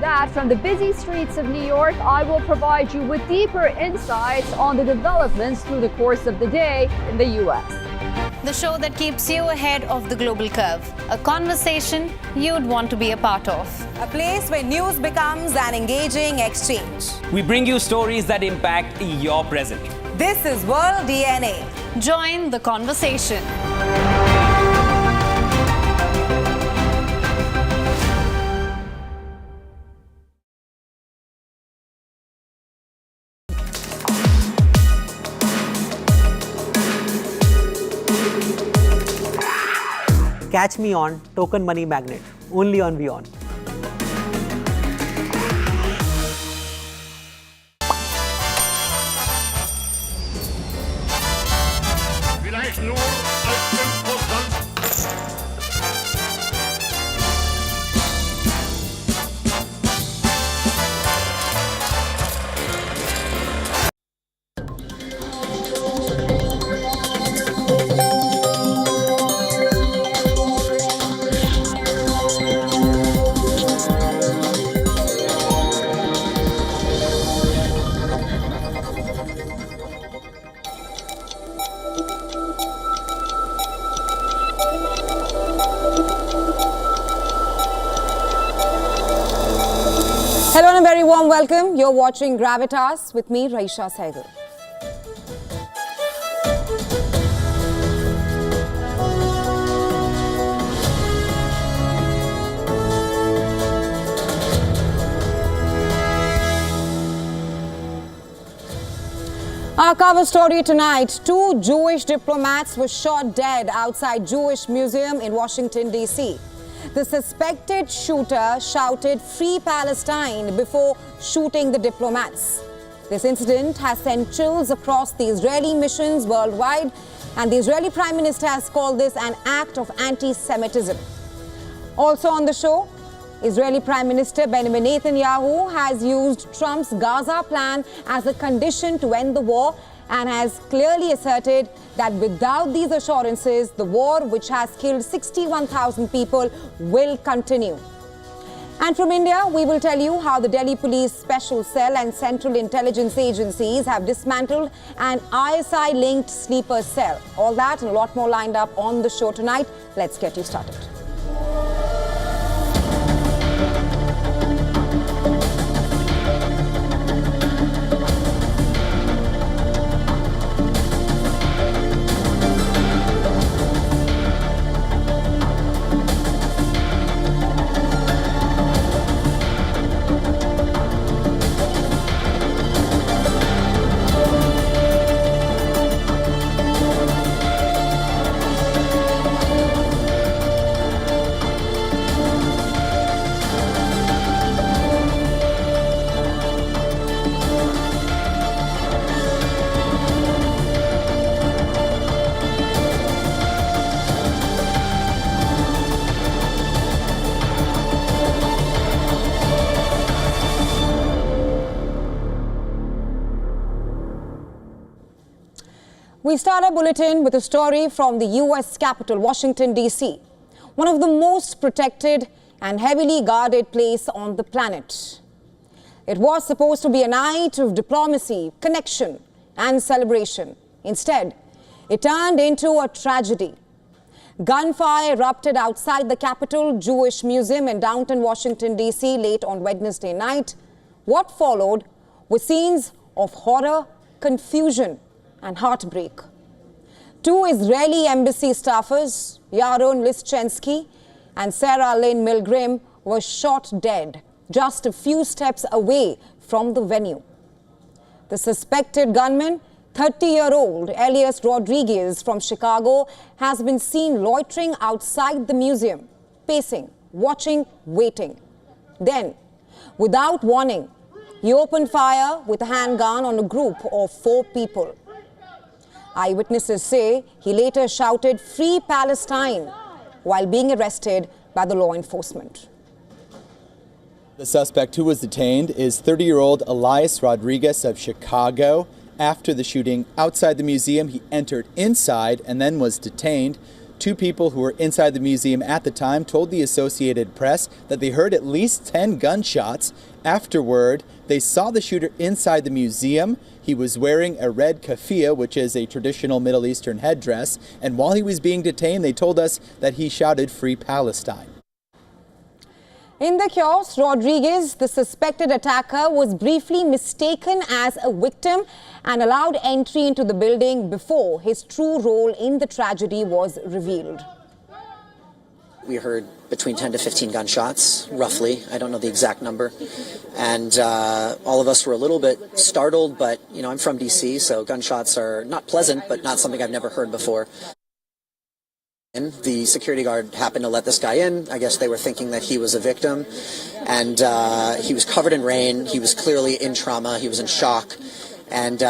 that, from the busy streets of New York, I will provide you with deeper insights on the developments through the course of the day in the U.S. The show that keeps you ahead of the global curve. A conversation you'd want to be a part of. A place where news becomes an engaging exchange. We bring you stories that impact your present. This is World DNA. Join the conversation. Catch me on Token Money Magnet, only on WION. Vielleicht nur als 5%. Hello and a very warm welcome. You're watching Gravitas with me, Raisha Sehgal. Our cover story tonight, 2 Jewish diplomats were shot dead outside Jewish Museum in Washington, D.C. The suspected shooter shouted "Free Palestine" before shooting the diplomats. This incident has sent chills across the Israeli missions worldwide, and the Israeli Prime Minister has called this an act of anti-Semitism. Also on the show, Israeli Prime Minister Benjamin Netanyahu has used Trump's Gaza plan as a condition to end the war and has clearly asserted that without these assurances, the war, which has killed 61,000 people, will continue. And from India, we will tell you how the Delhi Police Special Cell and Central Intelligence Agencies have dismantled an ISI-linked sleeper cell. All that and a lot more lined up on the show tonight. Let's get you started. We start our bulletin with a story from the U.S. capital, Washington, D.C., one of the most protected and heavily guarded place on the planet. It was supposed to be a night of diplomacy, connection, and celebration. Instead, it turned into a tragedy. Gunfire erupted outside the Capitol Jewish Museum in downtown Washington, D.C. late on Wednesday night. What followed were scenes of horror, confusion, and heartbreak. 2 Israeli embassy staffers, Yaron Lischensky and Sarah Lynn Milgrim, were shot dead just a few steps away from the venue. The suspected gunman, 30-year-old Elias Rodriguez from Chicago, has been seen loitering outside the museum, pacing, watching, waiting. Then, without warning, he opened fire with a handgun on a group of 4 people. Eyewitnesses say he later shouted "Free Palestine" while being arrested by the law enforcement. The suspect who was detained is 30-year-old Elias Rodriguez of Chicago. After the shooting outside the museum, he entered inside and then was detained. 2 people who were inside the museum at the time told the Associated Press that they heard at least 10 gunshots. Afterward, they saw the shooter inside the museum. He was wearing a red keffiyeh, which is a traditional Middle Eastern headdress. And while he was being detained, they told us that he shouted, "Free Palestine." In the chaos, Rodriguez, the suspected attacker, was briefly mistaken as a victim and allowed entry into the building before his true role in the tragedy was revealed. We heard between 10 to 15 gunshots, roughly. I don't know the exact number. And all of us were a little bit startled, but, you know, I'm from D.C., so gunshots are not pleasant, but not something I've never heard before. And the security guard happened to let this guy in. I guess they were thinking that he was a victim. And he was covered in rain. He was clearly in trauma. He was in shock. And,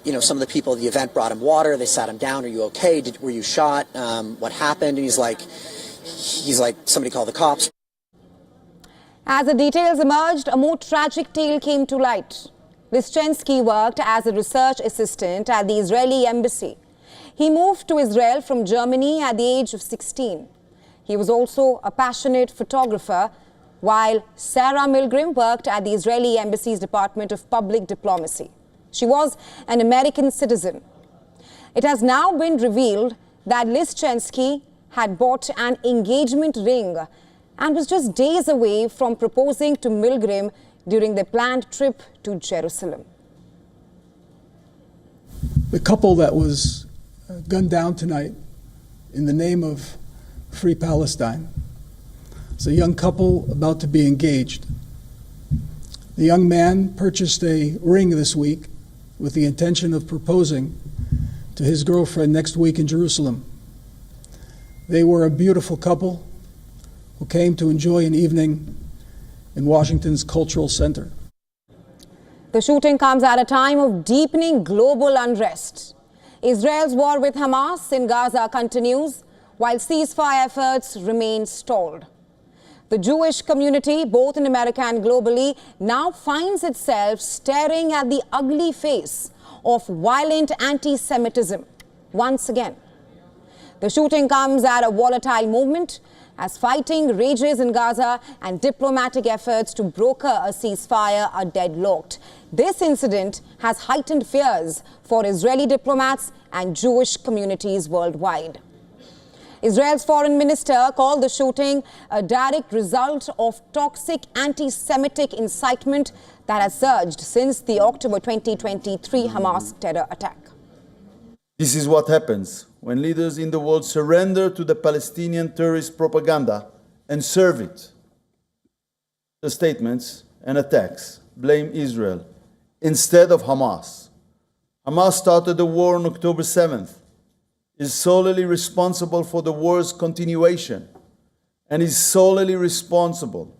you know, some of the people at the event brought him water. They sat him down. "Are you okay? Were you shot? What happened?" And he's like, "Somebody call the cops." As the details emerged, a more tragic tale came to light. Lyschensky worked as a research assistant at the Israeli embassy. He moved to Israel from Germany at the age of 16. He was also a passionate photographer, while Sarah Milgram worked at the Israeli embassy's Department of Public Diplomacy. She was an American citizen. It has now been revealed that Lyschensky had bought an engagement ring and was just days away from proposing to Milgram during their planned trip to Jerusalem. The couple that was gunned down tonight in the name of Free Palestine. It's a young couple about to be engaged. The young man purchased a ring this week with the intention of proposing to his girlfriend next week in Jerusalem. They were a beautiful couple who came to enjoy an evening in Washington's Cultural Center. The shooting comes at a time of deepening global unrest. Israel's war with Hamas in Gaza continues, while ceasefire efforts remain stalled. The Jewish community, both in America and globally, now finds itself staring at the ugly face of violent anti-Semitism once again. The shooting comes at a volatile moment as fighting rages in Gaza and diplomatic efforts to broker a ceasefire are deadlocked. This incident has heightened fears for Israeli diplomats and Jewish communities worldwide. Israel's foreign minister called the shooting a direct result of toxic anti-Semitic incitement that has surged since the October 2023 Hamas terror attack. This is what happens when leaders in the world surrender to the Palestinian terrorist propaganda and serve it. The statements and attacks blame Israel instead of Hamas. Hamas started the war on October 7th, is solely responsible for the war's continuation, and is solely responsible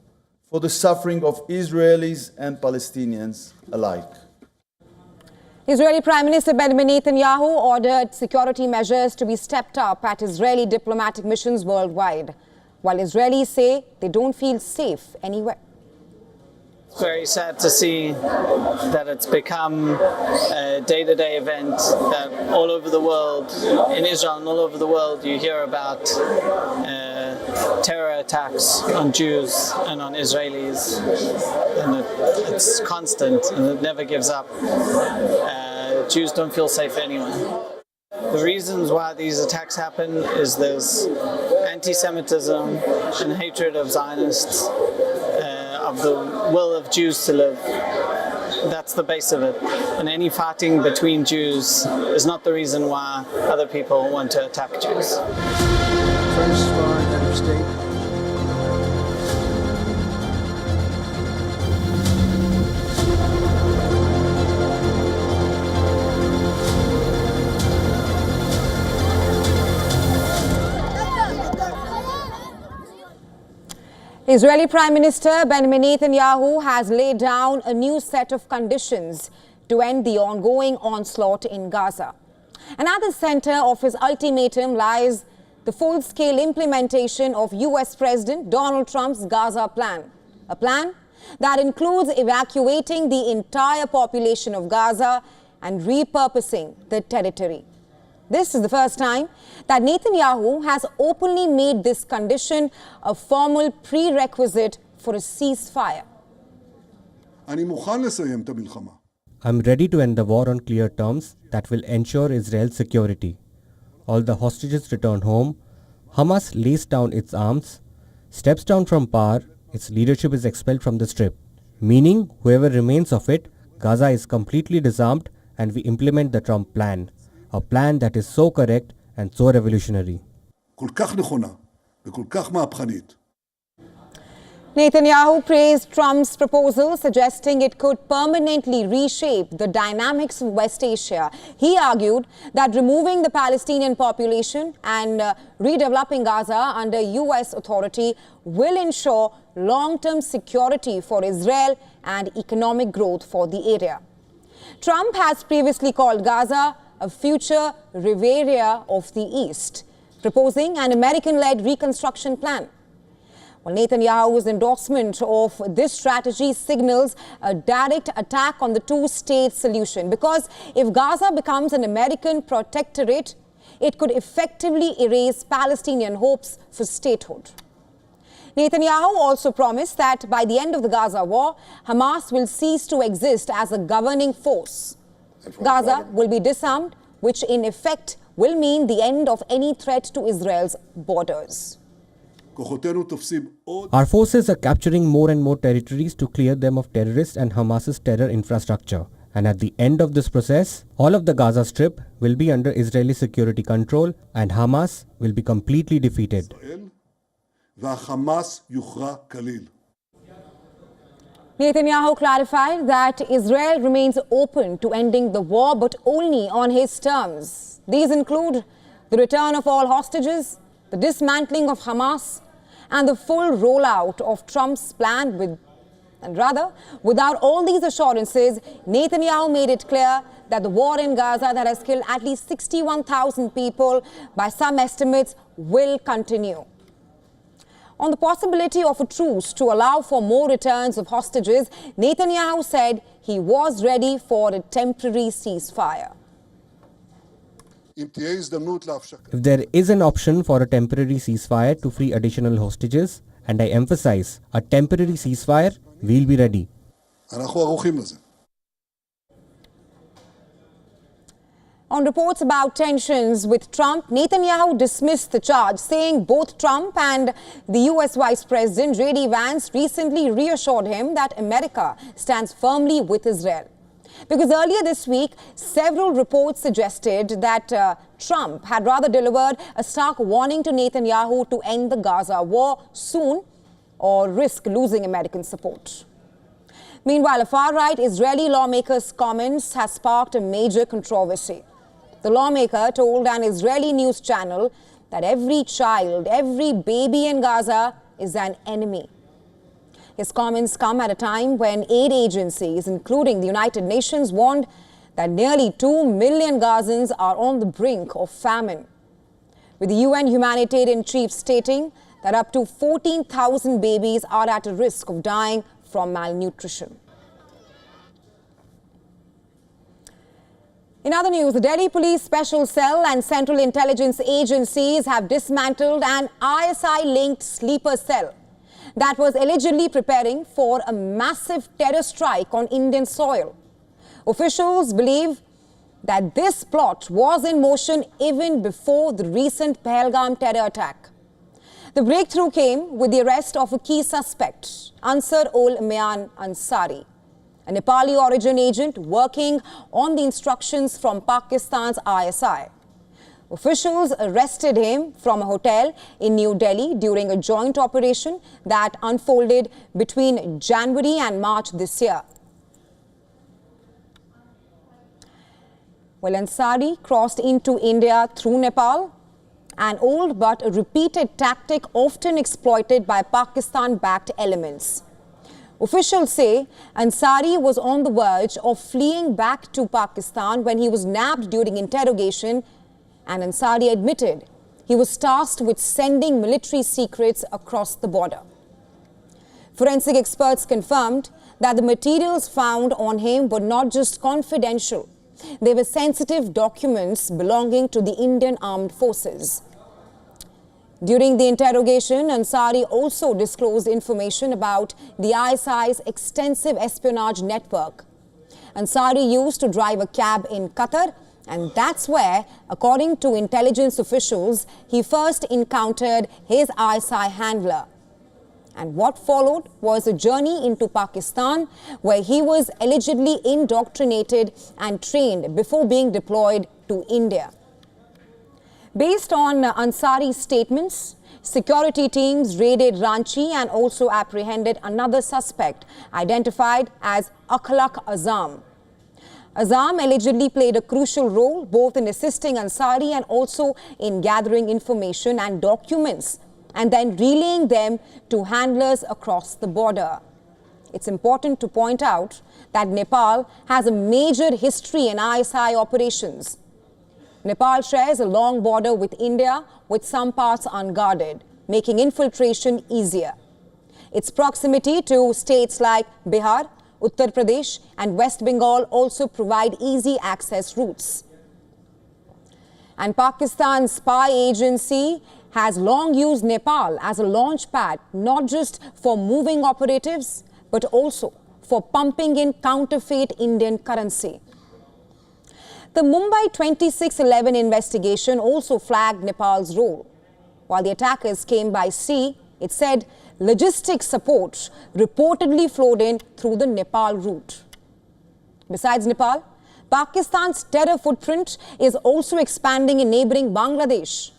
for the suffering of Israelis and Palestinians alike. Israeli Prime Minister Benjamin Netanyahu ordered security measures to be stepped up at Israeli diplomatic missions worldwide, while Israelis say they don't feel safe anywhere. It's very sad to see that it's become a day-to-day event that all over the world, in Israel and all over the world, you hear about terror attacks on Jews and on Israelis, and it's constant and it never gives up. Jews don't feel safe anywhere. The reasons why these attacks happen is there's anti-Semitism and hatred of Zionists, of the will of Jews to live. That's the base of it. And any fighting between Jews is not the reason why other people want to attack Jews. First foreign head of state. Israeli Prime Minister Benjamin Netanyahu has laid down a new set of conditions to end the ongoing onslaught in Gaza. And at the center of his ultimatum lies the full-scale implementation of US President Donald Trump's Gaza plan. A plan that includes evacuating the entire population of Gaza and repurposing the territory. This is the first time that Netanyahu has openly made this condition a formal prerequisite for a ceasefire. I'm ready to end the war on clear terms that will ensure Israel's security. All the hostages return home, Hamas lays down its arms, steps down from power, its leadership is expelled from the Strip. Meaning, whoever remains of it, Gaza is completely disarmed and we implement the Trump plan. A plan that is so correct and so revolutionary. Netanyahu praised Trump's proposal, suggesting it could permanently reshape the dynamics of West Asia. He argued that removing the Palestinian population and redeveloping Gaza under U.S. authority will ensure long-term security for Israel and economic growth for the area. Trump has previously called Gaza a future Riviera of the East, proposing an American-led reconstruction plan. Well, Netanyahu's endorsement of this strategy signals a direct attack on the two-state solution, because if Gaza becomes an American protectorate, it could effectively erase Palestinian hopes for statehood. Netanyahu also promised that by the end of the Gaza war, Hamas will cease to exist as a governing force. Gaza will be disarmed, which in effect will mean the end of any threat to Israel's borders. Our forces are capturing more and more territories to clear them of terrorists and Hamas's terror infrastructure. And at the end of this process, all of the Gaza Strip will be under Israeli security control and Hamas will be completely defeated. Netanyahu clarified that Israel remains open to ending the war, but only on his terms. These include the return of all hostages, the dismantling of Hamas, and the full rollout of Trump's plan. Without all these assurances, Netanyahu made it clear that the war in Gaza that has killed at least 61,000 people, by some estimates, will continue. On the possibility of a truce to allow for more returns of hostages, Netanyahu said he was ready for a temporary ceasefire. If there is an option for a temporary ceasefire to free additional hostages, and I emphasize, a temporary ceasefire, we'll be ready. On reports about tensions with Trump, Netanyahu dismissed the charge, saying both Trump and the U.S. Vice President J.D. Vance recently reassured him that America stands firmly with Israel. Because earlier this week, several reports suggested that Trump had rather delivered a stark warning to Netanyahu to end the Gaza war soon or risk losing American support. Meanwhile, a far-right Israeli lawmaker's comments has sparked a major controversy. The lawmaker told an Israeli news channel that every child, every baby in Gaza is an enemy. His comments come at a time when aid agencies, including the United Nations, warned that nearly 2 million Gazans are on the brink of famine, with the UN humanitarian chief stating that up to 14,000 babies are at a risk of dying from malnutrition. In other news, the Delhi Police Special Cell and Central Intelligence Agencies have dismantled an ISI-linked sleeper cell that was allegedly preparing for a massive terror strike on Indian soil. Officials believe that this plot was in motion even before the recent Pahalgam terror attack. The breakthrough came with the arrest of a key suspect, Ansar-ul-Mian Ansari, a Nepali origin agent working on the instructions from Pakistan's ISI. Officials arrested him from a hotel in New Delhi during a joint operation that unfolded between January and March this year. Well, Ansari crossed into India through Nepal, an old but a repeated tactic often exploited by Pakistan-backed elements. Officials say Ansari was on the verge of fleeing back to Pakistan when he was nabbed during interrogation, and Ansari admitted he was tasked with sending military secrets across the border. Forensic experts confirmed that the materials found on him were not just confidential, they were sensitive documents belonging to the Indian Armed Forces. During the interrogation, Ansari also disclosed information about the ISI's extensive espionage network. Ansari used to drive a cab in Qatar, and that's where, according to intelligence officials, he first encountered his ISI handler. And what followed was a journey into Pakistan, where he was allegedly indoctrinated and trained before being deployed to India. Based on Ansari's statements, security teams raided Ranchi and also apprehended another suspect identified as Akhlaq Azam. Azam allegedly played a crucial role both in assisting Ansari and also in gathering information and documents and then relaying them to handlers across the border. It's important to point out that Nepal has a major history in ISI operations. Nepal shares a long border with India, with some parts unguarded, making infiltration easier. Its proximity to states like Bihar, Uttar Pradesh and West Bengal also provide easy access routes. And Pakistan's spy agency has long used Nepal as a launch pad, not just for moving operatives, but also for pumping in counterfeit Indian currency. The Mumbai 26/11 investigation also flagged Nepal's role. While the attackers came by sea, it said logistics support reportedly flowed in through the Nepal route. Besides Nepal, Pakistan's terror footprint is also expanding in neighboring Bangladesh.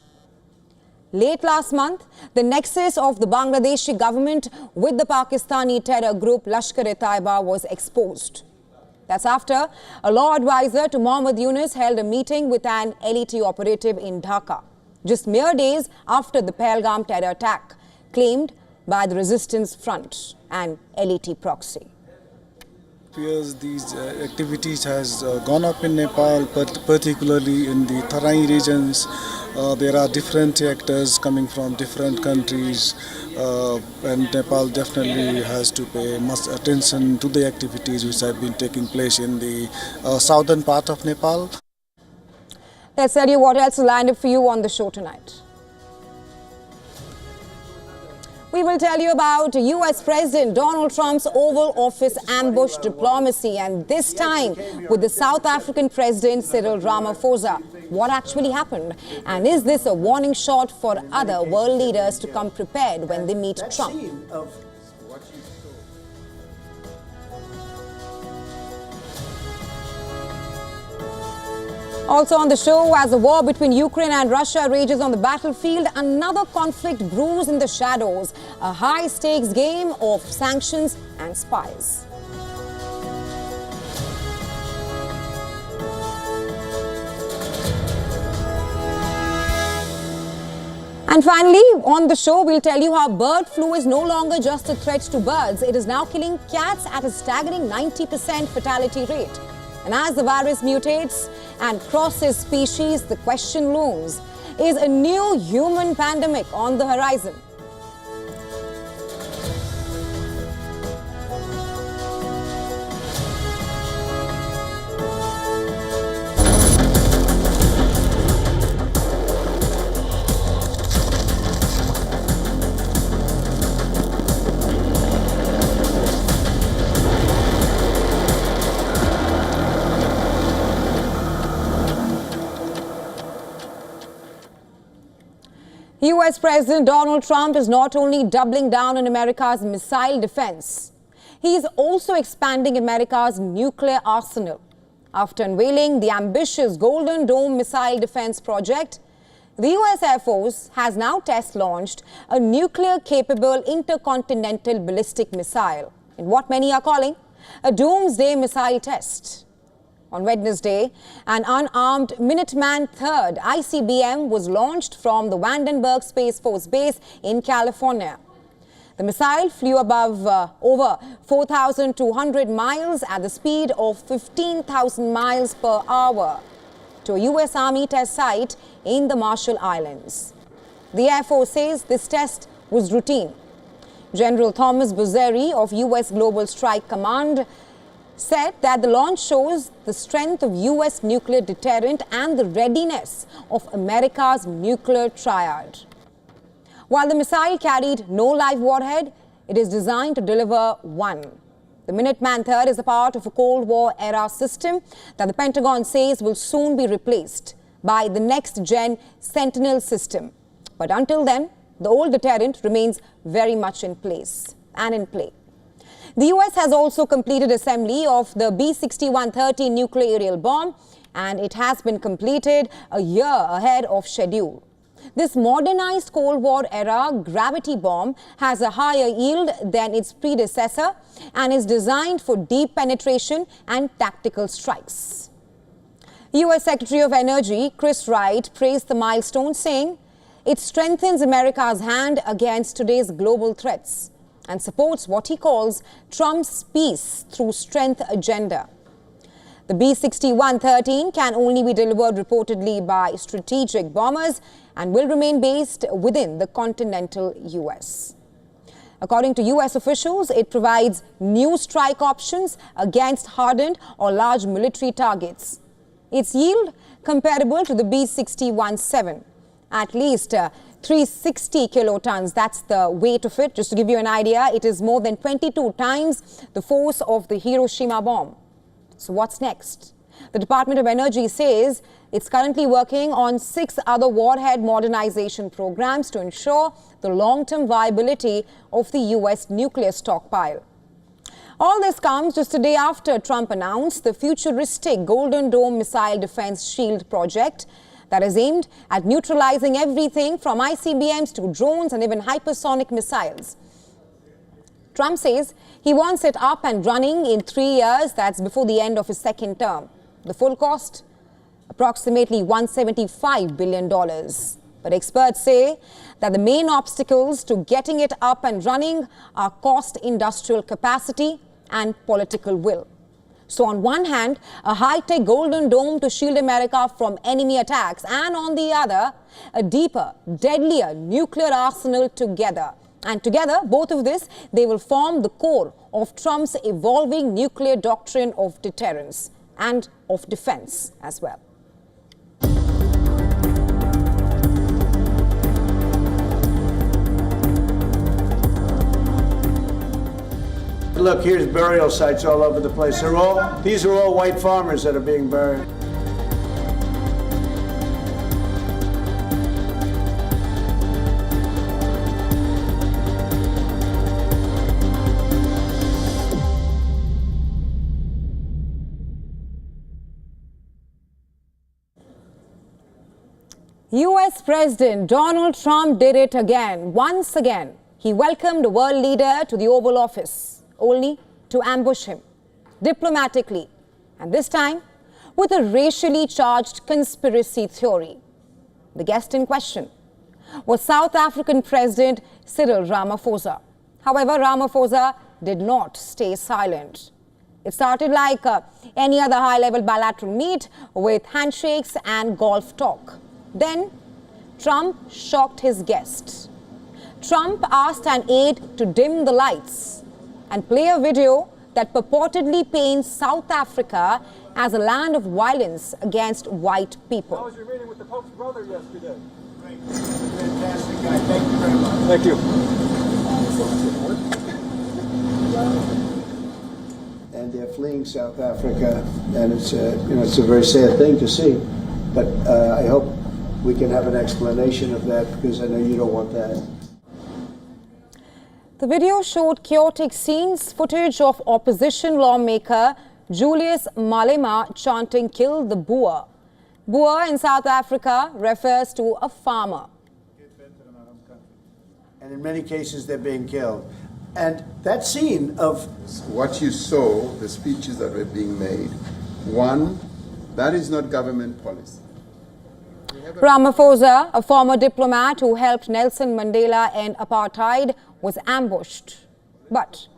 Late last month, the nexus of the Bangladeshi government with the Pakistani terror group Lashkar-e-Taiba was exposed. That's after a law advisor to Mohammad Yunus held a meeting with an LET operative in Dhaka, just mere days after the Pahalgam terror attack claimed by the Resistance Front and LET proxy. These activities has gone up in Nepal, but particularly in the Tarai regions. There are different actors coming from different countries, and Nepal definitely has to pay much attention to the activities which have been taking place in the southern part of Nepal. Let's tell you what else is lined up for you on the show tonight. We will tell you about US President Donald Trump's Oval Office ambush diplomacy, and this time with the South African President Cyril Ramaphosa. What actually happened? And is this a warning shot for other world leaders to come prepared when they meet Trump? Also on the show, as the war between Ukraine and Russia rages on the battlefield, another conflict brews in the shadows, a high-stakes game of sanctions and spies. And finally, on the show, we'll tell you how bird flu is no longer just a threat to birds. It is now killing cats at a staggering 90% fatality rate. And as the virus mutates and crosses species, the question looms, is a new human pandemic on the horizon? US President Donald Trump is not only doubling down on America's missile defense, he is also expanding America's nuclear arsenal. After unveiling the ambitious Golden Dome missile defense project, the US Air Force has now test-launched a nuclear-capable intercontinental ballistic missile in what many are calling a doomsday missile test. On Wednesday, an unarmed Minuteman III ICBM was launched from the Vandenberg Space Force Base in California. The missile flew above over 4,200 miles at the speed of 15,000 miles per hour to a US Army test site in the Marshall Islands. The Air Force says this test was routine. General Thomas Bozzeri of US Global Strike Command said that the launch shows the strength of US nuclear deterrent and the readiness of America's nuclear triad. While the missile carried no live warhead, it is designed to deliver one. The Minuteman III is a part of a Cold War era system that the Pentagon says will soon be replaced by the next-gen Sentinel system. But until then, the old deterrent remains very much in place and in play. The US has also completed assembly of the B-6130 nuclear aerial bomb, and it has been completed a year ahead of schedule. This modernized Cold War era gravity bomb has a higher yield than its predecessor and is designed for deep penetration and tactical strikes. US Secretary of Energy Chris Wright praised the milestone, saying it strengthens America's hand against today's global threats and supports what he calls Trump's peace through strength agenda. The B-6113 can only be delivered reportedly by strategic bombers and will remain based within the continental US. According to US officials, it provides new strike options against hardened or large military targets. Its yield comparable to the B-61-7, at least 360 kilotons. That's the weight of it. Just to give you an idea, it is more than 22 times the force of the Hiroshima bomb. So what's next? The Department of Energy says it's currently working on 6 other warhead modernization programs to ensure the long-term viability of the US nuclear stockpile. All this comes just a day after Trump announced the futuristic Golden Dome Missile Defense Shield project that is aimed at neutralizing everything from ICBMs to drones and even hypersonic missiles. Trump says he wants it up and running in 3 years, that's before the end of his second term. The full cost? Approximately $175 billion. But experts say that the main obstacles to getting it up and running are cost, industrial capacity, and political will. So on one hand, a high-tech Golden Dome to shield America from enemy attacks, and on the other, a deeper, deadlier nuclear arsenal together. And together, both of this, they will form the core of Trump's evolving nuclear doctrine of deterrence and of defense as well. Look, here's burial sites all over the place. These are all white farmers that are being buried. US President Donald Trump did it again. Once again, he welcomed a world leader to the Oval Office, only to ambush him diplomatically, and this time with a racially charged conspiracy theory. The guest in question was South African President Cyril Ramaphosa. However, Ramaphosa did not stay silent. It started like any other high-level bilateral meet with handshakes and golf talk. Then Trump shocked his guests. Trump asked an aide to dim the lights and play a video that purportedly paints South Africa as a land of violence against white people. How was your meeting with the Pope's brother yesterday? Great. Fantastic guy. Thank you very much. Thank you. And they're fleeing South Africa, and it's a very sad thing to see. But I hope we can have an explanation of that, because I know you don't want that. The video showed chaotic scenes, footage of opposition lawmaker Julius Malema chanting "Kill the Boer." Boer in South Africa refers to a farmer. And in many cases, they're being killed. And that scene of what you saw, the speeches that were being made, one, that is not government policy. Ramaphosa, a former diplomat who helped Nelson Mandela end apartheid, was ambushed. But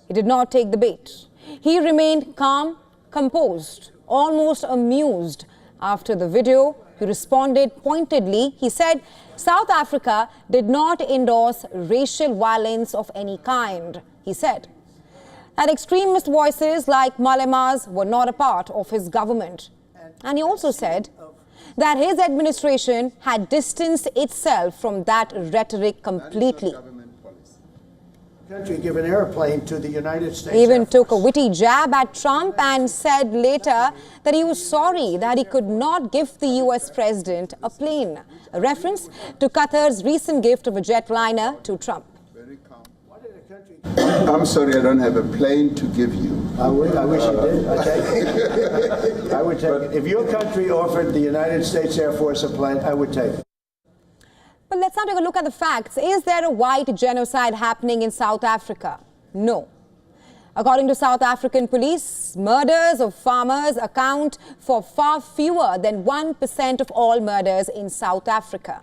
he did not take the bait. He remained calm, composed, almost amused. After the video, he responded pointedly. He said South Africa did not endorse racial violence of any kind. He said that extremist voices like Malema's were not a part of his government. And he also said that his administration had distanced itself from that rhetoric completely. Country give an airplane to the United States. He even took a witty jab at Trump and said later that he was sorry that he could not give the US president a plane, a reference to Qatar's recent gift of a jetliner to Trump. I'm sorry, I don't have a plane to give you. I wish you did. I take it. I would take it. If your country offered the United States Air Force a plane, I would take it. But let's now take a look at the facts. Is there a white genocide happening in South Africa? No. According to South African police, murders of farmers account for far fewer than 1% of all murders in South Africa.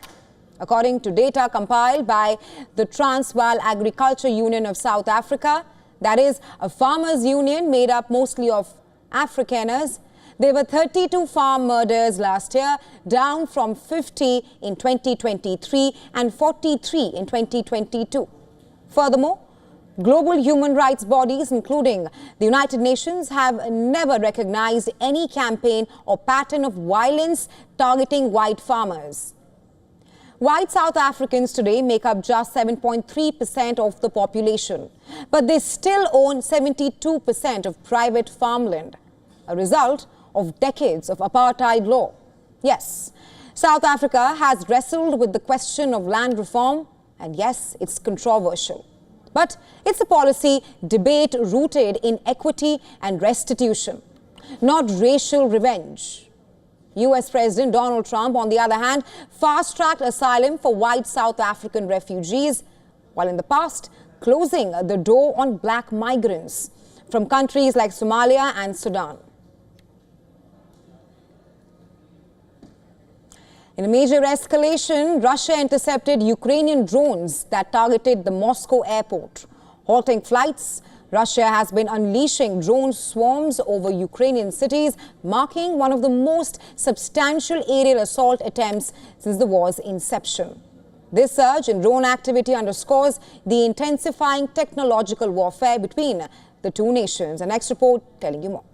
According to data compiled by the Transvaal Agriculture Union of South Africa, that is a farmers' union made up mostly of Afrikaners, there were 32 farm murders last year, down from 50 in 2023 and 43 in 2022. Furthermore, global human rights bodies, including the United Nations, have never recognized any campaign or pattern of violence targeting white farmers. White South Africans today make up just 7.3% of the population, but they still own 72% of private farmland, a result of decades of apartheid law. Yes, South Africa has wrestled with the question of land reform, and yes, it's controversial. But it's a policy debate rooted in equity and restitution, not racial revenge. US President Donald Trump, on the other hand, fast-tracked asylum for white South African refugees, while in the past closing the door on black migrants from countries like Somalia and Sudan. In a major escalation, Russia intercepted Ukrainian drones that targeted the Moscow airport. Halting flights, Russia has been unleashing drone swarms over Ukrainian cities, marking one of the most substantial aerial assault attempts since the war's inception. This surge in drone activity underscores the intensifying technological warfare between the two nations. The next report telling you more.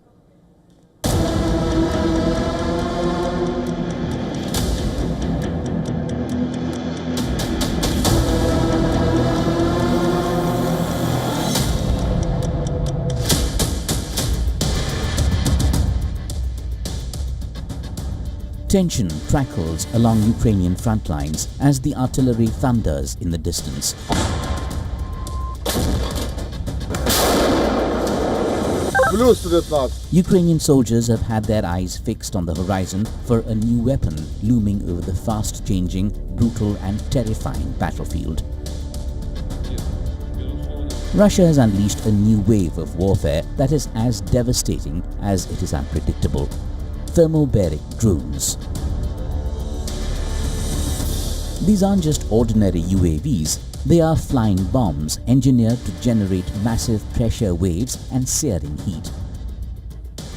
Tension crackles along Ukrainian front lines as the artillery thunders in the distance. Ukrainian soldiers have had their eyes fixed on the horizon for a new weapon looming over the fast-changing, brutal and terrifying battlefield. Russia has unleashed a new wave of warfare that is as devastating as it is unpredictable. Thermobaric drones. These aren't just ordinary UAVs, they are flying bombs engineered to generate massive pressure waves and searing heat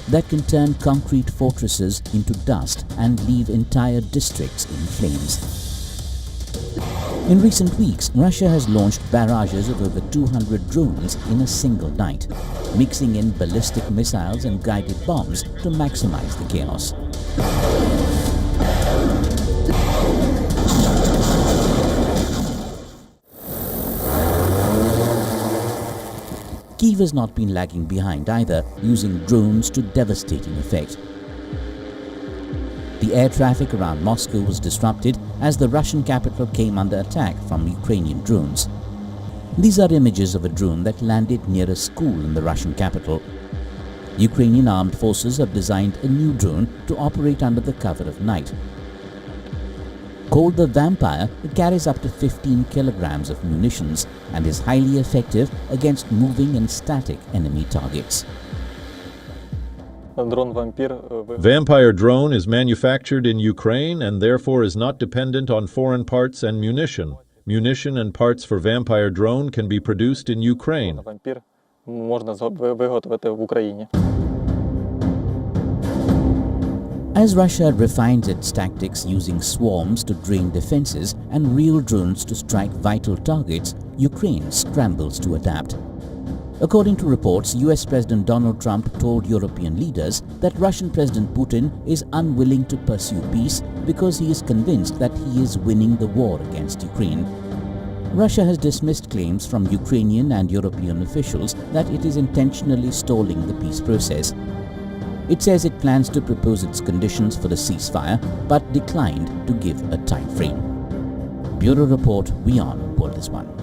that can turn concrete fortresses into dust and leave entire districts in flames. In recent weeks, Russia has launched barrages of over 200 drones in a single night, mixing in ballistic missiles and guided bombs to maximize the chaos. Kyiv has not been lagging behind either, using drones to devastating effect. The air traffic around Moscow was disrupted as the Russian capital came under attack from Ukrainian drones. These are images of a drone that landed near a school in the Russian capital. Ukrainian armed forces have designed a new drone to operate under the cover of night. Called the Vampire, it carries up to 15 kilograms of munitions and is highly effective against moving and static enemy targets. Vampire drone is manufactured in Ukraine and therefore is not dependent on foreign parts and munition. Munition and parts for Vampire drone can be produced in Ukraine. As Russia refines its tactics using swarms to drain defenses and real drones to strike vital targets, Ukraine scrambles to adapt. According to reports, US President Donald Trump told European leaders that Russian President Putin is unwilling to pursue peace because he is convinced that he is winning the war against Ukraine. Russia has dismissed claims from Ukrainian and European officials that it is intentionally stalling the peace process. It says it plans to propose its conditions for the ceasefire, but declined to give a time frame. Bureau Report, WION World is One.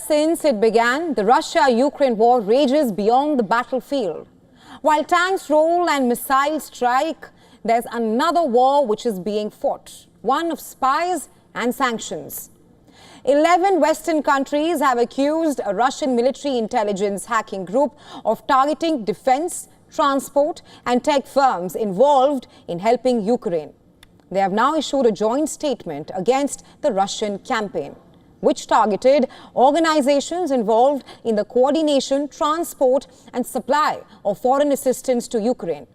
Since it began, the Russia-Ukraine war rages beyond the battlefield. While tanks roll and missiles strike, there's another war which is being fought, one of spies and sanctions. 11 Western countries have accused a Russian military intelligence hacking group of targeting defense, transport and tech firms involved in helping Ukraine. They have now issued a joint statement against the Russian campaign, which targeted organizations involved in the coordination, transport and supply of foreign assistance to Ukraine.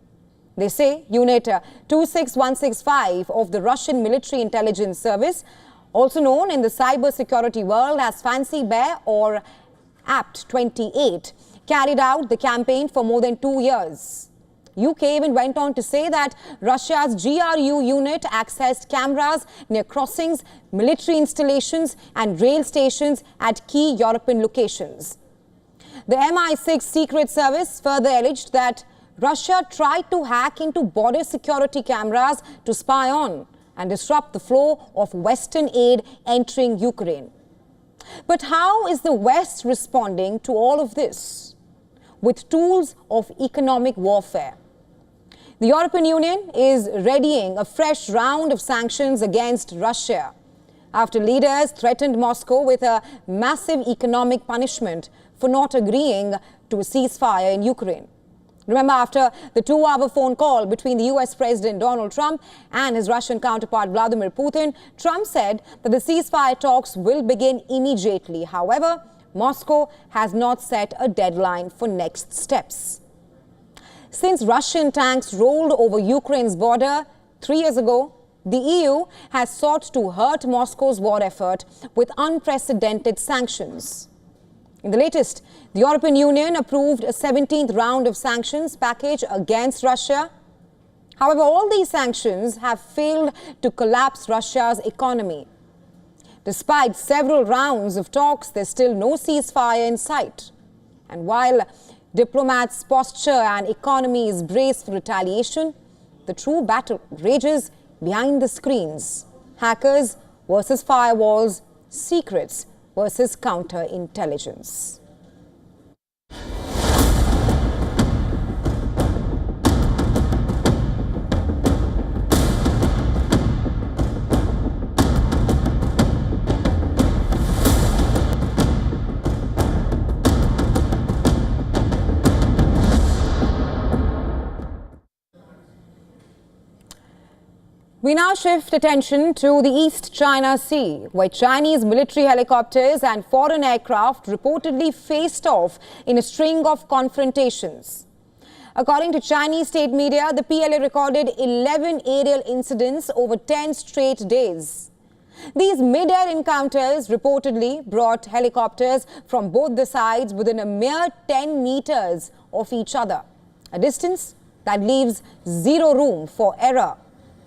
They say Unit 26165 of the Russian Military Intelligence Service, also known in the cybersecurity world as Fancy Bear or APT-28, carried out the campaign for more than 2 years. UK even went on to say that Russia's GRU unit accessed cameras near crossings, military installations and rail stations at key European locations. The MI6 Secret Service further alleged that Russia tried to hack into border security cameras to spy on and disrupt the flow of Western aid entering Ukraine. But how is the West responding to all of this? With tools of economic warfare. The European Union is readying a fresh round of sanctions against Russia after leaders threatened Moscow with a massive economic punishment for not agreeing to a ceasefire in Ukraine. Remember, after the 2-hour phone call between the US President Donald Trump and his Russian counterpart Vladimir Putin, Trump said that the ceasefire talks will begin immediately. However, Moscow has not set a deadline for next steps. Since Russian tanks rolled over Ukraine's border 3 years ago, the EU has sought to hurt Moscow's war effort with unprecedented sanctions. In the latest, the European Union approved a 17th round of sanctions package against Russia. However, all these sanctions have failed to collapse Russia's economy. Despite several rounds of talks, there's still no ceasefire in sight. And while diplomats posture and economies brace for retaliation, the true battle rages behind the screens. Hackers versus firewalls, secrets versus counterintelligence. We now shift attention to the East China Sea, where Chinese military helicopters and foreign aircraft reportedly faced off in a string of confrontations. According to Chinese state media, the PLA recorded 11 aerial incidents over 10 straight days. These mid-air encounters reportedly brought helicopters from both the sides within a mere 10 meters of each other, a distance that leaves zero room for error.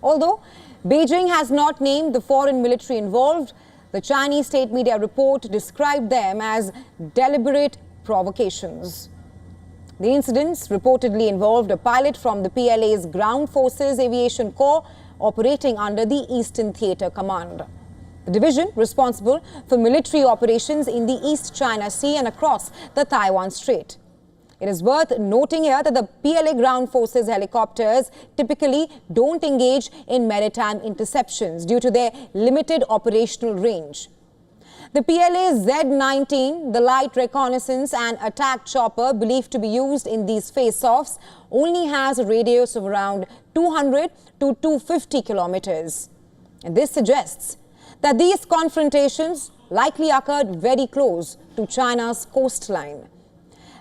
Although Beijing has not named the foreign military involved, the Chinese state media report described them as deliberate provocations. The incidents reportedly involved a pilot from the PLA's Ground Forces Aviation Corps operating under the Eastern Theatre Command, the division responsible for military operations in the East China Sea and across the Taiwan Strait. It is worth noting here that the PLA ground forces helicopters typically don't engage in maritime interceptions due to their limited operational range. The PLA Z-19, the light reconnaissance and attack chopper believed to be used in these face-offs, only has a radius of around 200 to 250 kilometers. And this suggests that these confrontations likely occurred very close to China's coastline.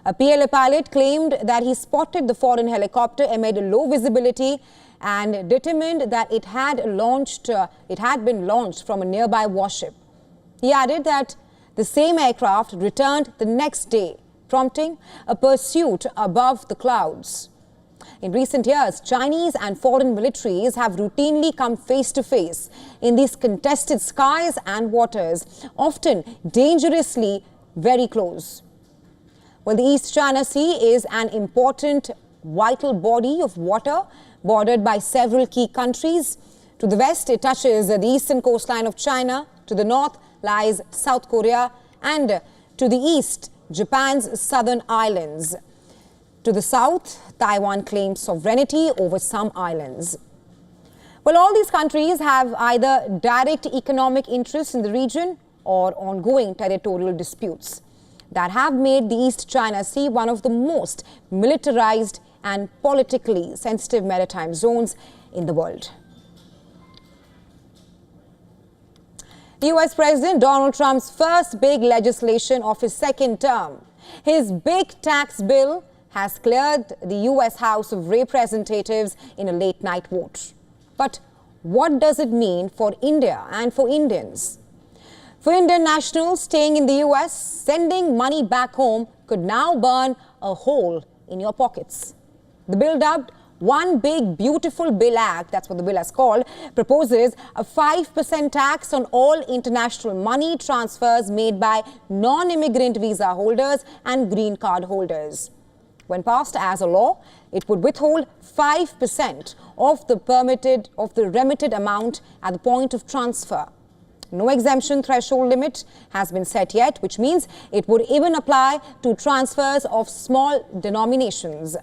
A PLA pilot claimed that he spotted the foreign helicopter amid low visibility and determined that it had been launched from a nearby warship. He added that the same aircraft returned the next day, prompting a pursuit above the clouds. In recent years, Chinese and foreign militaries have routinely come face to face in these contested skies and waters, often dangerously very close. Well, the East China Sea is an important, vital body of water bordered by several key countries. To the west, it touches the eastern coastline of China. To the north lies South Korea, and to the east, Japan's southern islands. To the south, Taiwan claims sovereignty over some islands. Well, all these countries have either direct economic interests in the region or ongoing territorial disputes that have made the East China Sea one of the most militarized and politically sensitive maritime zones in the world. US President Donald Trump's first big legislation of his second term, his big tax bill, has cleared the US House of Representatives in a late-night vote. But what does it mean for India and for Indians? For Indian nationals staying in the US, sending money back home could now burn a hole in your pockets. The bill, dubbed One Big Beautiful Bill Act, that's what the bill is called, proposes a 5% tax on all international money transfers made by non-immigrant visa holders and green card holders. When passed as a law, it would withhold 5% of the remitted amount at the point of transfer. No exemption threshold limit has been set yet, which means it would even apply to transfers of small denominations.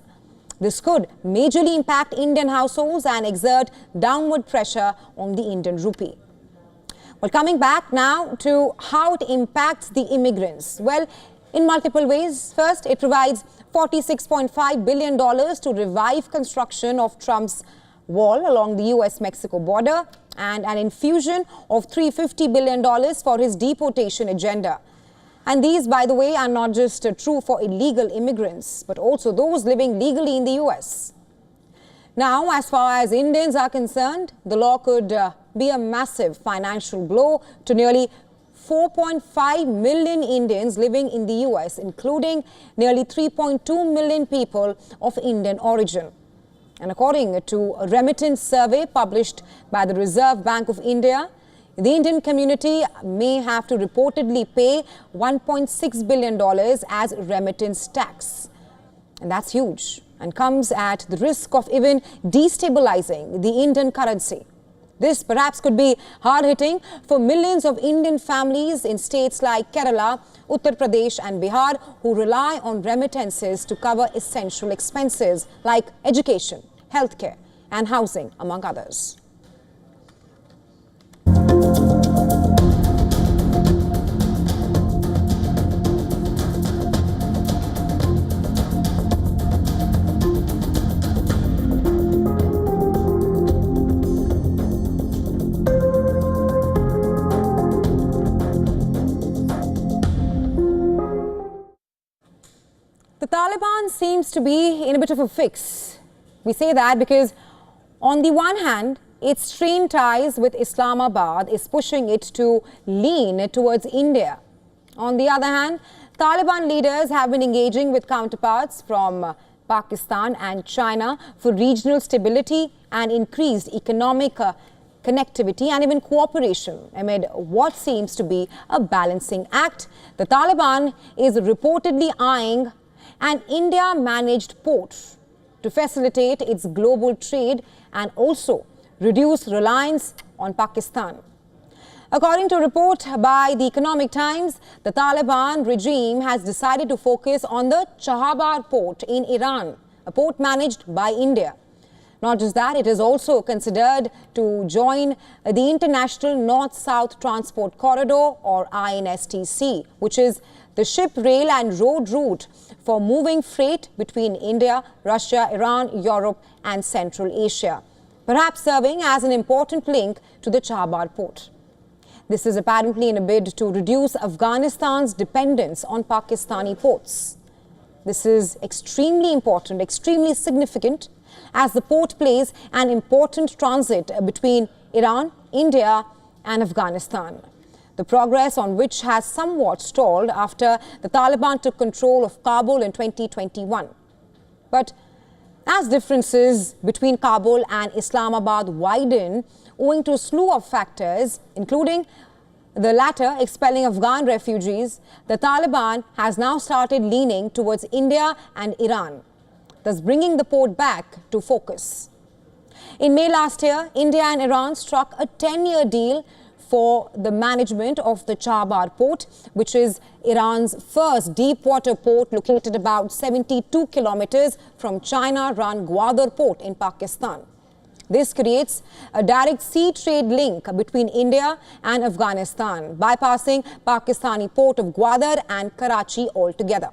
This could majorly impact Indian households and exert downward pressure on the Indian rupee. Well, coming back now to how it impacts the immigrants. Well, in multiple ways. First, it provides $46.5 billion to revive construction of Trump's wall along the US-Mexico border and an infusion of $350 billion for his deportation agenda. And these, by the way, are not just true for illegal immigrants, but also those living legally in the US. Now, as far as Indians are concerned, the law could be a massive financial blow to nearly 4.5 million Indians living in the US, including nearly 3.2 million people of Indian origin. And according to a remittance survey published by the Reserve Bank of India, the Indian community may have to reportedly pay $1.6 billion as remittance tax. And that's huge and comes at the risk of even destabilizing the Indian currency. This perhaps could be hard-hitting for millions of Indian families in states like Kerala, Uttar Pradesh and Bihar who rely on remittances to cover essential expenses like education, healthcare and housing, among others. The Taliban seems to be in a bit of a fix. We say that because on the one hand, its strained ties with Islamabad is pushing it to lean towards India. On the other hand, Taliban leaders have been engaging with counterparts from Pakistan and China for regional stability and increased economic connectivity and even cooperation amid what seems to be a balancing act. The Taliban is reportedly eyeing an India-managed port to facilitate its global trade and also reduce reliance on Pakistan. According to a report by the Economic Times, the Taliban regime has decided to focus on the Chahabar port in Iran, a port managed by India. Not just that, it is also considered to join the International North-South Transport Corridor, or INSTC, which is the ship, rail and road route for moving freight between India, Russia, Iran, Europe and Central Asia, perhaps serving as an important link to the Chahabar port. This is apparently in a bid to reduce Afghanistan's dependence on Pakistani ports. This is extremely important, extremely significant, as the port plays an important transit between Iran, India and Afghanistan, the progress on which has somewhat stalled after the Taliban took control of Kabul in 2021. But as differences between Kabul and Islamabad widen owing to a slew of factors, including the latter expelling Afghan refugees, the Taliban has now started leaning towards India and Iran, thus bringing the port back to focus. In May last year, India and Iran struck a 10-year deal for the management of the Chahabar port, which is Iran's first deep-water port located about 72 kilometers from China-run Gwadar port in Pakistan. This creates a direct sea trade link between India and Afghanistan, bypassing Pakistani port of Gwadar and Karachi altogether.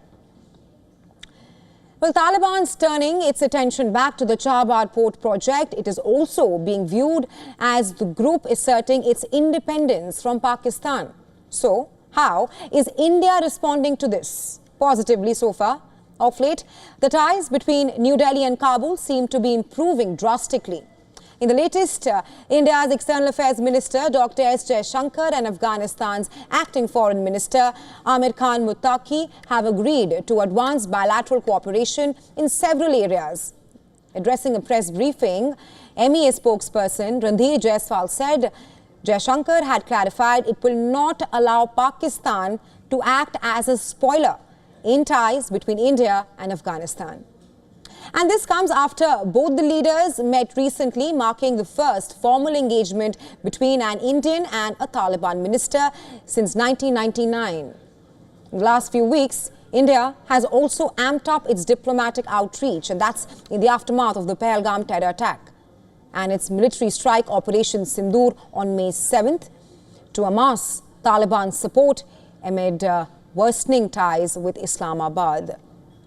Well, Taliban's turning its attention back to the Chahabar port project. It is also being viewed as the group asserting its independence from Pakistan. So, how is India responding to this? Positively so far. Of late, the ties between New Delhi and Kabul seem to be improving drastically. In the latest, India's External Affairs Minister Dr. S. Jaishankar and Afghanistan's Acting Foreign Minister Amir Khan Muttaqi have agreed to advance bilateral cooperation in several areas. Addressing a press briefing, MEA spokesperson Randhir Jaiswal said Jaishankar had clarified it will not allow Pakistan to act as a spoiler in ties between India and Afghanistan. And this comes after both the leaders met recently, marking the first formal engagement between an Indian and a Taliban minister since 1999. In the last few weeks, India has also amped up its diplomatic outreach, and that's in the aftermath of the Pahalgam terror attack and its military strike Operation Sindoor on May 7th to amass Taliban support amid worsening ties with Islamabad.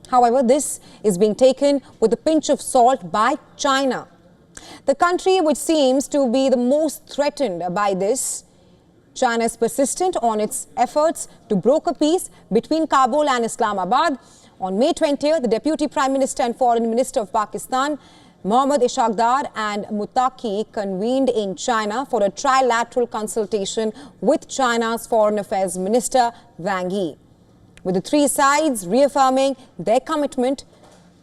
However, this is being taken with a pinch of salt by China, the country which seems to be the most threatened by this. China is persistent on its efforts to broker peace between Kabul and Islamabad. On May 20th, the Deputy Prime Minister and Foreign Minister of Pakistan, Mohammad Ishaqdar and Muttaqi, convened in China for a trilateral consultation with China's Foreign Affairs Minister Wang Yi, with the three sides reaffirming their commitment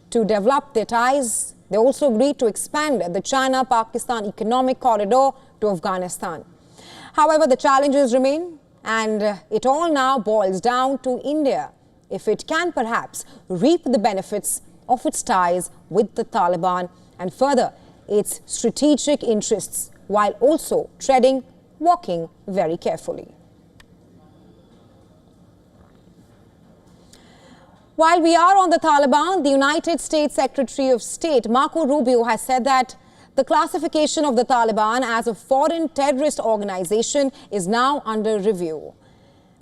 to develop their ties. They also agreed to expand the China-Pakistan economic corridor to Afghanistan. However, the challenges remain, and it all now boils down to India, if it can perhaps reap the benefits of its ties with the Taliban and further its strategic interests, while also walking very carefully. While we are on the Taliban, the United States Secretary of State Marco Rubio has said that the classification of the Taliban as a foreign terrorist organization is now under review.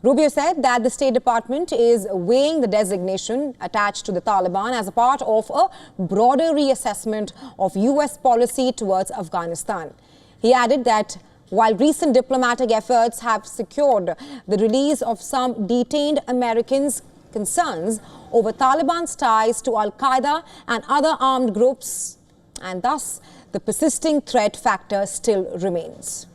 Rubio said that the State Department is weighing the designation attached to the Taliban as a part of a broader reassessment of U.S. policy towards Afghanistan. He added that while recent diplomatic efforts have secured the release of some detained Americans, concerns over Taliban's ties to Al-Qaeda and other armed groups, and thus the persisting threat factor still remains.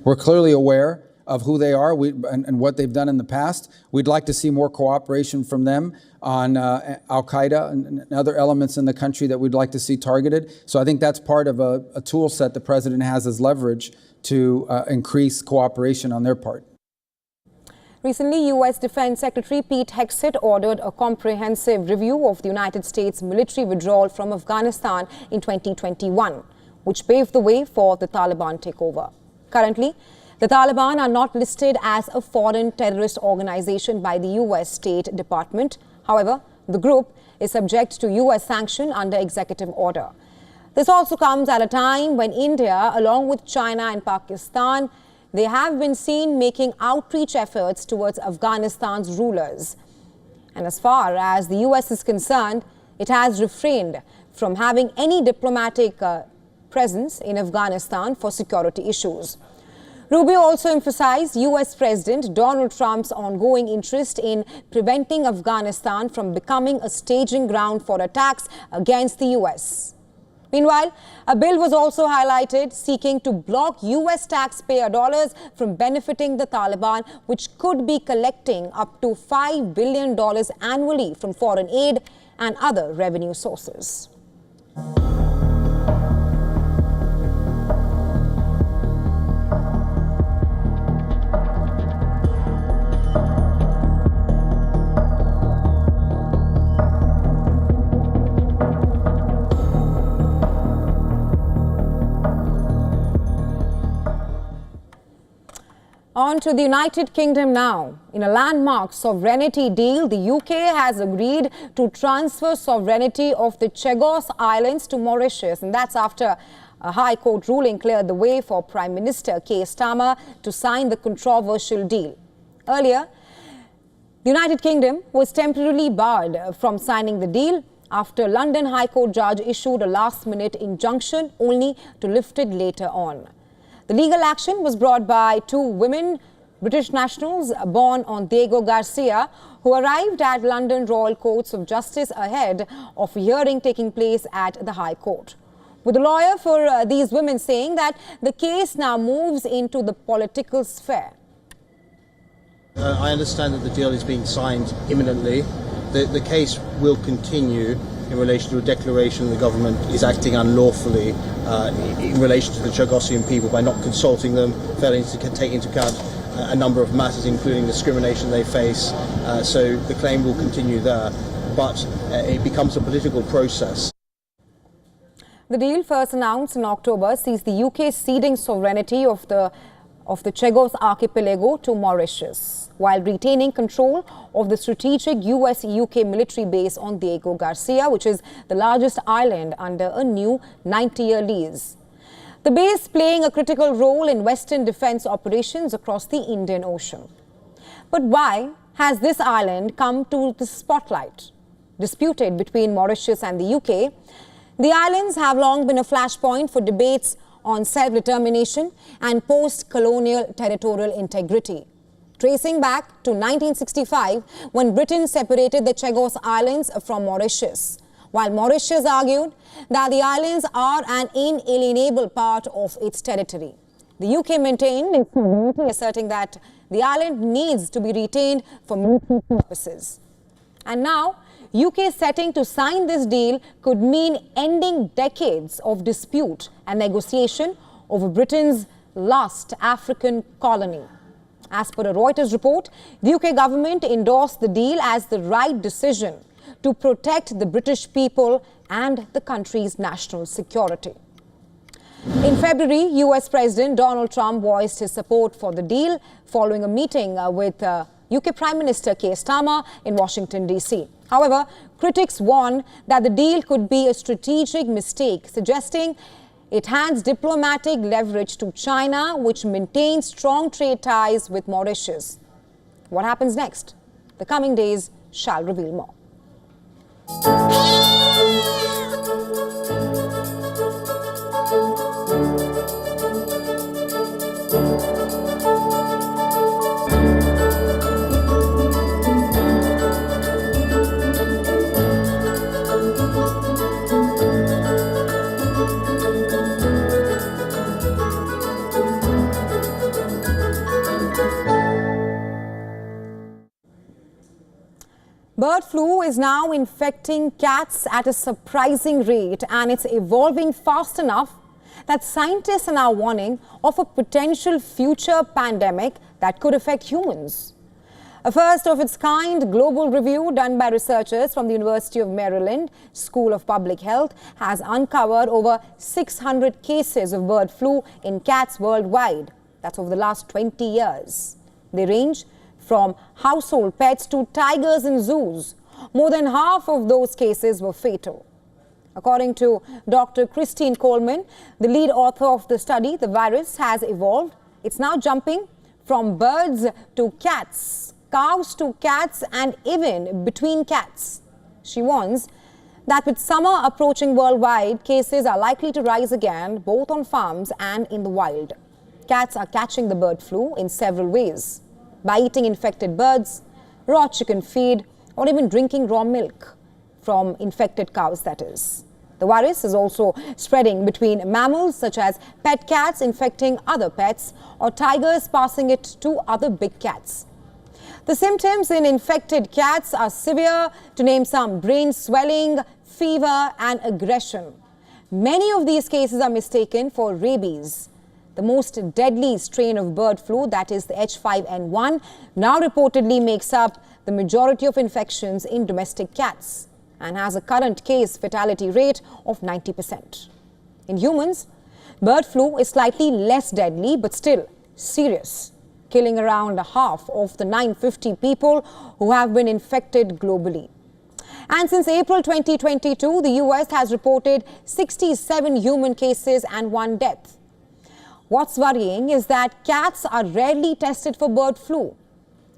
We're clearly aware of who they are and what they've done in the past. We'd like to see more cooperation from them on Al-Qaeda and other elements in the country that we'd like to see targeted. So I think that's part of a tool set the president has as leverage to increase cooperation on their part. Recently, U.S. Defense Secretary Pete Hegseth ordered a comprehensive review of the United States military withdrawal from Afghanistan in 2021, which paved the way for the Taliban takeover. Currently, The Taliban are not listed as a foreign terrorist organization by the US State Department. However, the group is subject to US sanction under executive order. This also comes at a time when India, along with China and Pakistan, they have been seen making outreach efforts towards Afghanistan's rulers. And as far as the US is concerned, it has refrained from having any diplomatic presence in Afghanistan for security issues. Rubio also emphasized US President Donald Trump's ongoing interest in preventing Afghanistan from becoming a staging ground for attacks against the US. Meanwhile, a bill was also highlighted seeking to block US taxpayer dollars from benefiting the Taliban, which could be collecting up to $5 billion annually from foreign aid and other revenue sources. On to the United Kingdom now. In a landmark sovereignty deal, the UK has agreed to transfer sovereignty of the Chagos Islands to Mauritius, and that's after a High Court ruling cleared the way for Prime Minister Keir Starmer to sign the controversial deal. Earlier, the United Kingdom was temporarily barred from signing the deal after London High Court judge issued a last-minute injunction only to lift it later on. The legal action was brought by two women, British nationals born on Diego Garcia, who arrived at London Royal Courts of Justice ahead of a hearing taking place at the High Court. With a lawyer for these women saying that the case now moves into the political sphere. I understand that the deal is being signed imminently. The case will continue in relation to a declaration the government is acting unlawfully in relation to the Chagosian people by not consulting them, failing to take into account a number of matters, including discrimination they face. So the claim will continue there, but it becomes a political process. The deal, first announced in October, sees the UK ceding sovereignty of the Chagos archipelago to Mauritius, while retaining control of the strategic US-UK military base on Diego Garcia, which is the largest island under a new 90-year lease. The base playing a critical role in Western defense operations across the Indian Ocean. But why has this island come to the spotlight? Disputed between Mauritius and the UK, the islands have long been a flashpoint for debates on self-determination and post-colonial territorial integrity. Tracing back to 1965, when Britain separated the Chagos Islands from Mauritius, while Mauritius argued that the islands are an inalienable part of its territory. The UK maintained its sovereignty, asserting that the island needs to be retained for military purposes. And now, UK setting to sign this deal could mean ending decades of dispute and negotiation over Britain's last African colony. As per a Reuters report, the UK government endorsed the deal as the right decision to protect the British people and the country's national security. In February, US President Donald Trump voiced his support for the deal following a meeting with UK Prime Minister Keir Starmer in Washington, D.C. However, critics warn that the deal could be a strategic mistake, suggesting it hands diplomatic leverage to China, which maintains strong trade ties with Mauritius. What happens next? The coming days shall reveal more. Bird flu is now infecting cats at a surprising rate, and it's evolving fast enough that scientists are now warning of a potential future pandemic that could affect humans. A first-of-its-kind global review done by researchers from the University of Maryland School of Public Health has uncovered over 600 cases of bird flu in cats worldwide. That's over the last 20 years. They range from household pets to tigers in zoos. More than half of those cases were fatal. According to Dr. Christine Coleman, the lead author of the study, the virus has evolved. It's now jumping from birds to cats, cows to cats, and even between cats. She warns that with summer approaching worldwide, cases are likely to rise again, both on farms and in the wild. Cats are catching the bird flu in several ways: by eating infected birds, raw chicken feed, or even drinking raw milk from infected cows, that is. The virus is also spreading between mammals, such as pet cats infecting other pets, or tigers passing it to other big cats. The symptoms in infected cats are severe, to name some: brain swelling, fever, and aggression. Many of these cases are mistaken for rabies. The most deadly strain of bird flu, that is the H5N1, now reportedly makes up the majority of infections in domestic cats and has a current case fatality rate of 90%. In humans, bird flu is slightly less deadly but still serious, killing around half of the 950 people who have been infected globally. And since April 2022, the US has reported 67 human cases and 1 death. What's worrying is that cats are rarely tested for bird flu.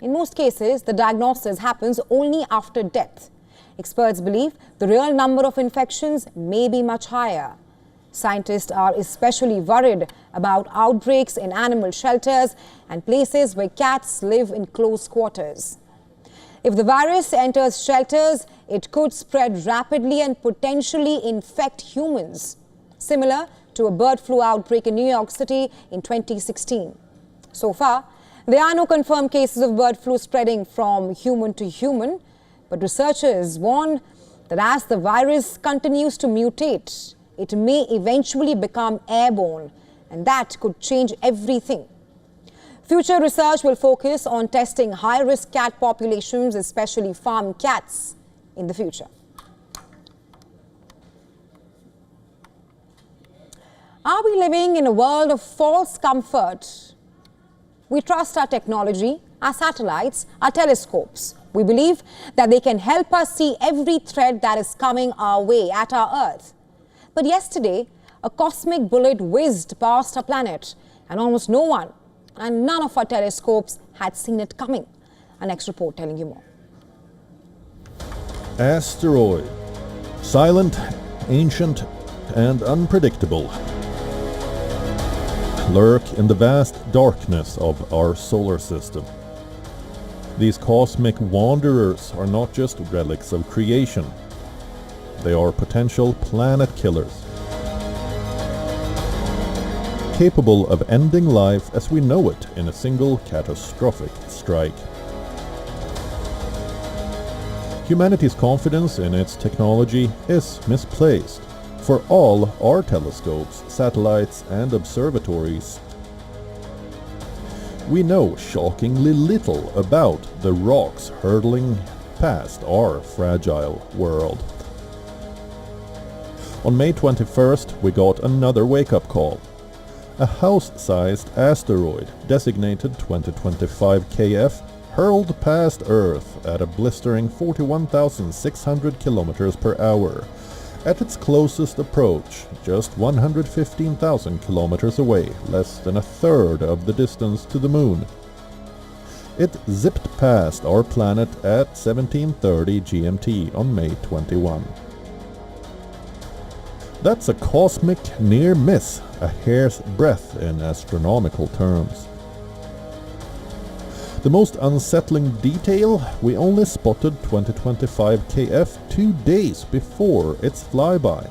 In most cases, the diagnosis happens only after death. Experts believe the real number of infections may be much higher. Scientists are especially worried about outbreaks in animal shelters and places where cats live in close quarters. If the virus enters shelters, it could spread rapidly and potentially infect humans, similar to a bird flu outbreak in New York City in 2016. So far, there are no confirmed cases of bird flu spreading from human to human, but researchers warn that as the virus continues to mutate, it may eventually become airborne, and that could change everything. Future research will focus on testing high-risk cat populations, especially farm cats, in the future. Are we living in a world of false comfort? We trust our technology, our satellites, our telescopes. We believe that they can help us see every threat that is coming our way at our Earth. But yesterday, a cosmic bullet whizzed past our planet, and almost no one and none of our telescopes had seen it coming. Our next report telling you more. Asteroid. Silent, ancient, and unpredictable. Lurk in the vast darkness of our solar system. These cosmic wanderers are not just relics of creation. They are potential planet killers, capable of ending life as we know it in a single catastrophic strike. Humanity's confidence in its technology is misplaced. For all our telescopes, satellites, and observatories, we know shockingly little about the rocks hurtling past our fragile world. On May 21st, we got another wake-up call. A house-sized asteroid, designated 2025 KF, hurled past Earth at a blistering 41,600 kilometers per hour. At its closest approach, just 115,000 kilometers away, less than a third of the distance to the Moon. It zipped past our planet at 17:30 GMT on May 21. That's a cosmic near miss, a hair's breadth in astronomical terms. The most unsettling detail, we only spotted 2025 KF 2 days before its flyby.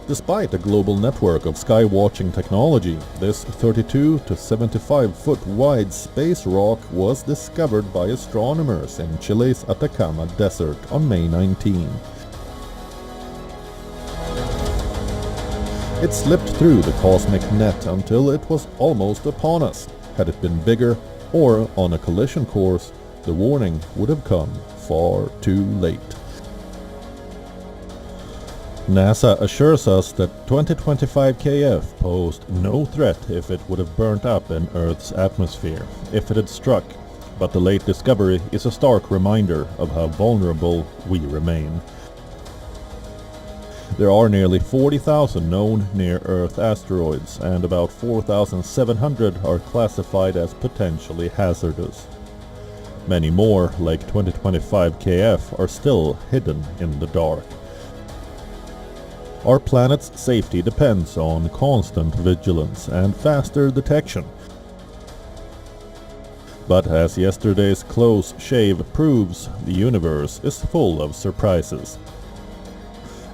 Despite a global network of sky-watching technology, this 32 to 75 foot wide space rock was discovered by astronomers in Chile's Atacama Desert on May 19. It slipped through the cosmic net until it was almost upon us. Had it been bigger or on a collision course, the warning would have come far too late. NASA assures us that 2025 KF posed no threat if it would have burnt up in Earth's atmosphere, if it had struck, but the late discovery is a stark reminder of how vulnerable we remain. There are nearly 40,000 known near-Earth asteroids, and about 4,700 are classified as potentially hazardous. Many more, like 2025 KF, are still hidden in the dark. Our planet's safety depends on constant vigilance and faster detection. But as yesterday's close shave proves, the universe is full of surprises.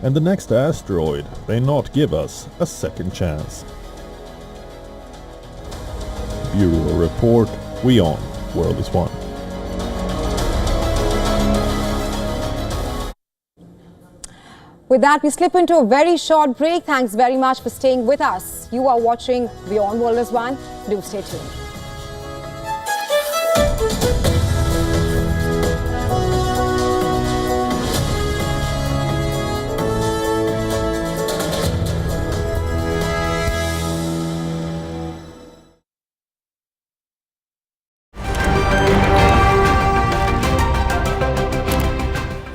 And the next asteroid may not give us a second chance. Bureau Report, WION, World is One. With that, we slip into a very short break. Thanks very much for staying with us. You are watching WION World is One. Do stay tuned.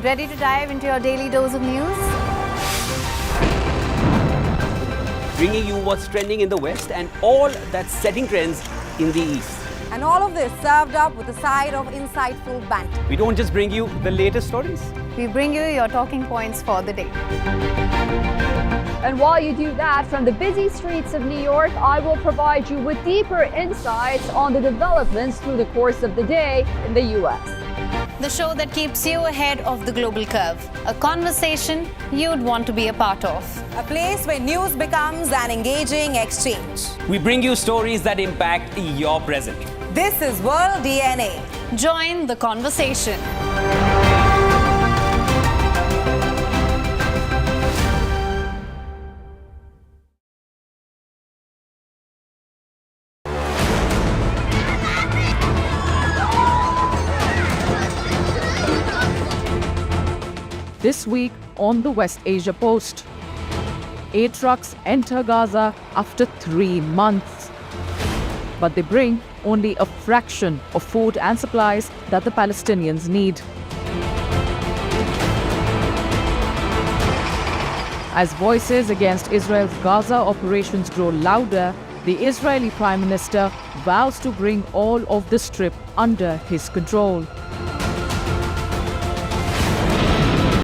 Ready to dive into your daily dose of news? Bringing you what's trending in the West and all that's setting trends in the East. And all of this served up with a side of insightful banter. We don't just bring you the latest stories. We bring you your talking points for the day. And while you do that, from the busy streets of New York, I will provide you with deeper insights on the developments through the course of the day in the U.S. The show that keeps you ahead of the global curve. A conversation you'd want to be a part of. A place where news becomes an engaging exchange. We bring you stories that impact your present. This is World DNA. Join the conversation. This week on the West Asia Post, aid trucks enter Gaza after 3 months, but they bring only a fraction of food and supplies that the Palestinians need. As voices against Israel's Gaza operations grow louder, the Israeli Prime Minister vows to bring all of the Strip under his control.